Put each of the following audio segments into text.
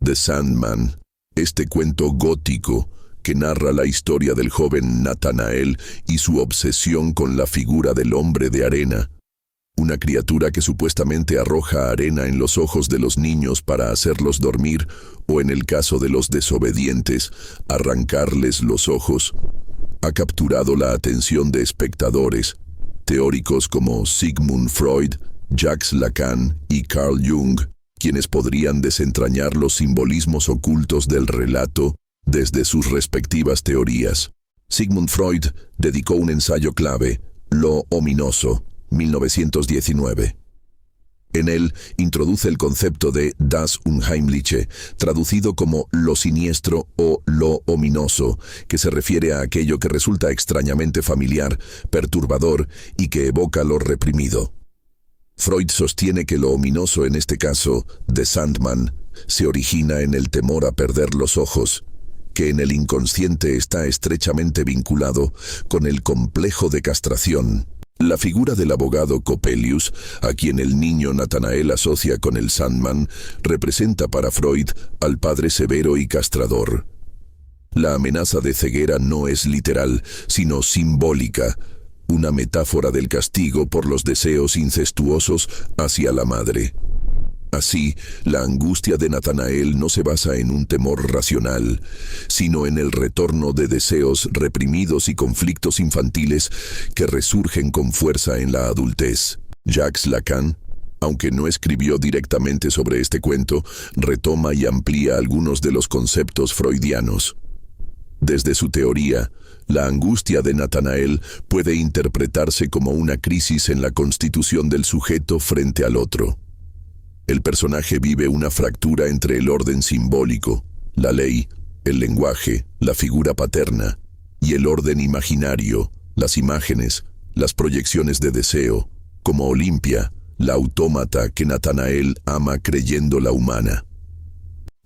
The Sandman, este cuento gótico que narra la historia del joven Nathanael y su obsesión con la figura del hombre de arena, una criatura que supuestamente arroja arena en los ojos de los niños para hacerlos dormir o, en el caso de los desobedientes, arrancarles los ojos. Ha capturado la atención de espectadores, teóricos como Sigmund Freud, Jacques Lacan y Carl Jung, quienes podrían desentrañar los simbolismos ocultos del relato desde sus respectivas teorías. Sigmund Freud dedicó un ensayo clave, Lo ominoso, 1919. En él introduce el concepto de Das Unheimliche, traducido como lo siniestro o lo ominoso, que se refiere a aquello que resulta extrañamente familiar, perturbador y que evoca lo reprimido. Freud sostiene que lo ominoso, en este caso, The Sandman, se origina en el temor a perder los ojos, que en el inconsciente está estrechamente vinculado con el complejo de castración. La figura del abogado Coppelius, a quien el niño Nathanael asocia con el Sandman, representa para Freud al padre severo y castrador. La amenaza de ceguera no es literal, sino simbólica, una metáfora del castigo por los deseos incestuosos hacia la madre. Así, la angustia de Nathanael no se basa en un temor racional, sino en el retorno de deseos reprimidos y conflictos infantiles que resurgen con fuerza en la adultez. Jacques Lacan, aunque no escribió directamente sobre este cuento, retoma y amplía algunos de los conceptos freudianos. Desde su teoría, la angustia de Nathanael puede interpretarse como una crisis en la constitución del sujeto frente al otro. El personaje vive una fractura entre el orden simbólico, la ley, el lenguaje, la figura paterna, y el orden imaginario, las imágenes, las proyecciones de deseo, como Olimpia, la autómata que Nathanael ama creyéndola humana.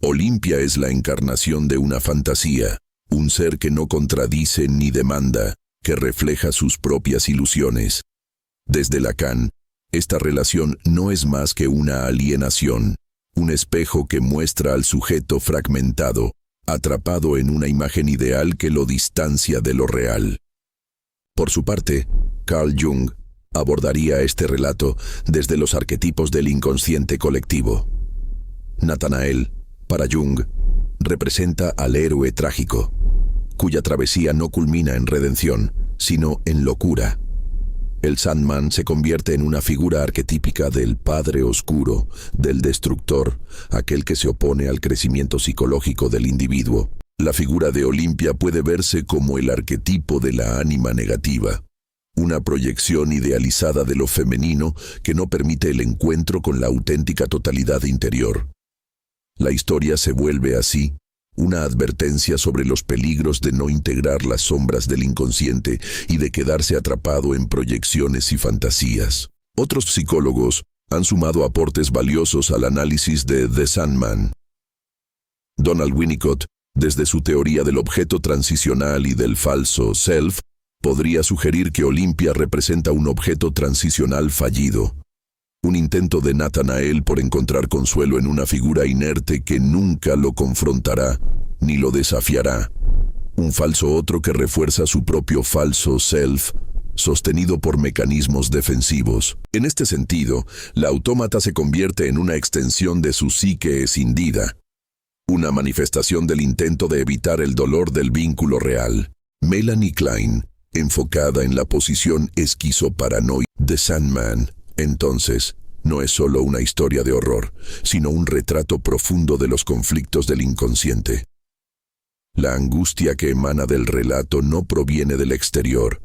Olimpia es la encarnación de una fantasía, un ser que no contradice ni demanda, que refleja sus propias ilusiones. Desde Lacan, esta relación no es más que una alienación, un espejo que muestra al sujeto fragmentado, atrapado en una imagen ideal que lo distancia de lo real. Por su parte, Carl Jung abordaría este relato desde los arquetipos del inconsciente colectivo. Nathanael, para Jung, representa al héroe trágico, cuya travesía no culmina en redención, sino en locura. El Sandman se convierte en una figura arquetípica del padre oscuro, del destructor, aquel que se opone al crecimiento psicológico del individuo. La figura de Olimpia puede verse como el arquetipo de la ánima negativa, una proyección idealizada de lo femenino que no permite el encuentro con la auténtica totalidad interior. La historia se vuelve así una advertencia sobre los peligros de no integrar las sombras del inconsciente y de quedarse atrapado en proyecciones y fantasías. Otros psicólogos han sumado aportes valiosos al análisis de The Sandman. Donald Winnicott, desde su teoría del objeto transicional y del falso self, podría sugerir que Olimpia representa un objeto transicional fallido, un intento de Nathanael por encontrar consuelo en una figura inerte que nunca lo confrontará ni lo desafiará. Un falso otro que refuerza su propio falso self, sostenido por mecanismos defensivos. En este sentido, la autómata se convierte en una extensión de su psique escindida, una manifestación del intento de evitar el dolor del vínculo real. Melanie Klein, enfocada en la posición esquizoparanoide de Sandman, entonces, no es solo una historia de horror, sino un retrato profundo de los conflictos del inconsciente. La angustia que emana del relato no proviene del exterior,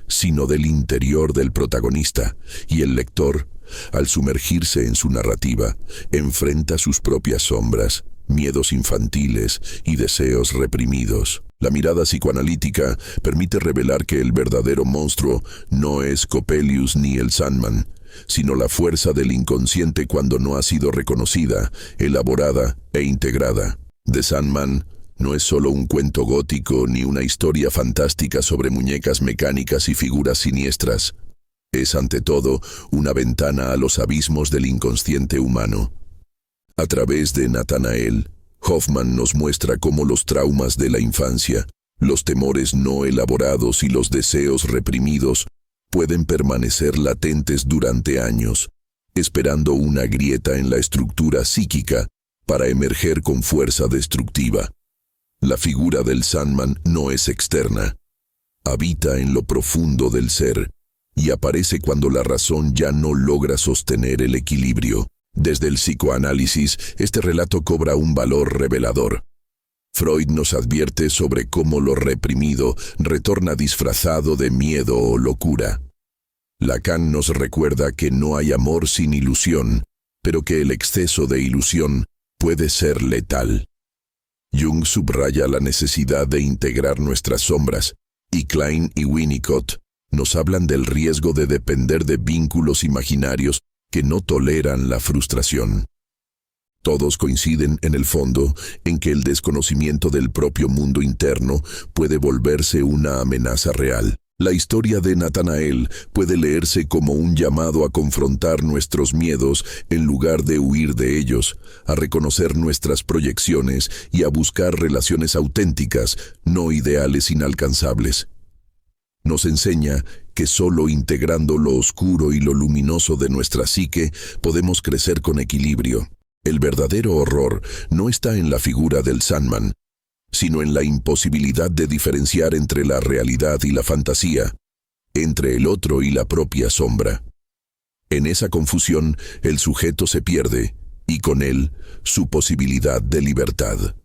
sino del interior del protagonista, y el lector, al sumergirse en su narrativa, enfrenta sus propias sombras, miedos infantiles y deseos reprimidos. La mirada psicoanalítica permite revelar que el verdadero monstruo no es Coppelius ni el Sandman, sino la fuerza del inconsciente cuando no ha sido reconocida, elaborada e integrada. The Sandman no es solo un cuento gótico ni una historia fantástica sobre muñecas mecánicas y figuras siniestras. Es ante todo una ventana a los abismos del inconsciente humano. A través de Nathanael, Hoffman nos muestra cómo los traumas de la infancia, los temores no elaborados y los deseos reprimidos pueden permanecer latentes durante años, esperando una grieta en la estructura psíquica para emerger con fuerza destructiva. La figura del Sandman no es externa. Habita en lo profundo del ser y aparece cuando la razón ya no logra sostener el equilibrio. Desde el psicoanálisis, este relato cobra un valor revelador. Freud nos advierte sobre cómo lo reprimido retorna disfrazado de miedo o locura. Lacan nos recuerda que no hay amor sin ilusión, pero que el exceso de ilusión puede ser letal. Jung subraya la necesidad de integrar nuestras sombras, y Klein y Winnicott nos hablan del riesgo de depender de vínculos imaginarios que no toleran la frustración. Todos coinciden en el fondo en que el desconocimiento del propio mundo interno puede volverse una amenaza real. La historia de Nathanael puede leerse como un llamado a confrontar nuestros miedos en lugar de huir de ellos, a reconocer nuestras proyecciones y a buscar relaciones auténticas, no ideales inalcanzables. Nos enseña que solo integrando lo oscuro y lo luminoso de nuestra psique podemos crecer con equilibrio. El verdadero horror no está en la figura del Sandman, sino en la imposibilidad de diferenciar entre la realidad y la fantasía, entre el otro y la propia sombra. En esa confusión, el sujeto se pierde, y con él, su posibilidad de libertad.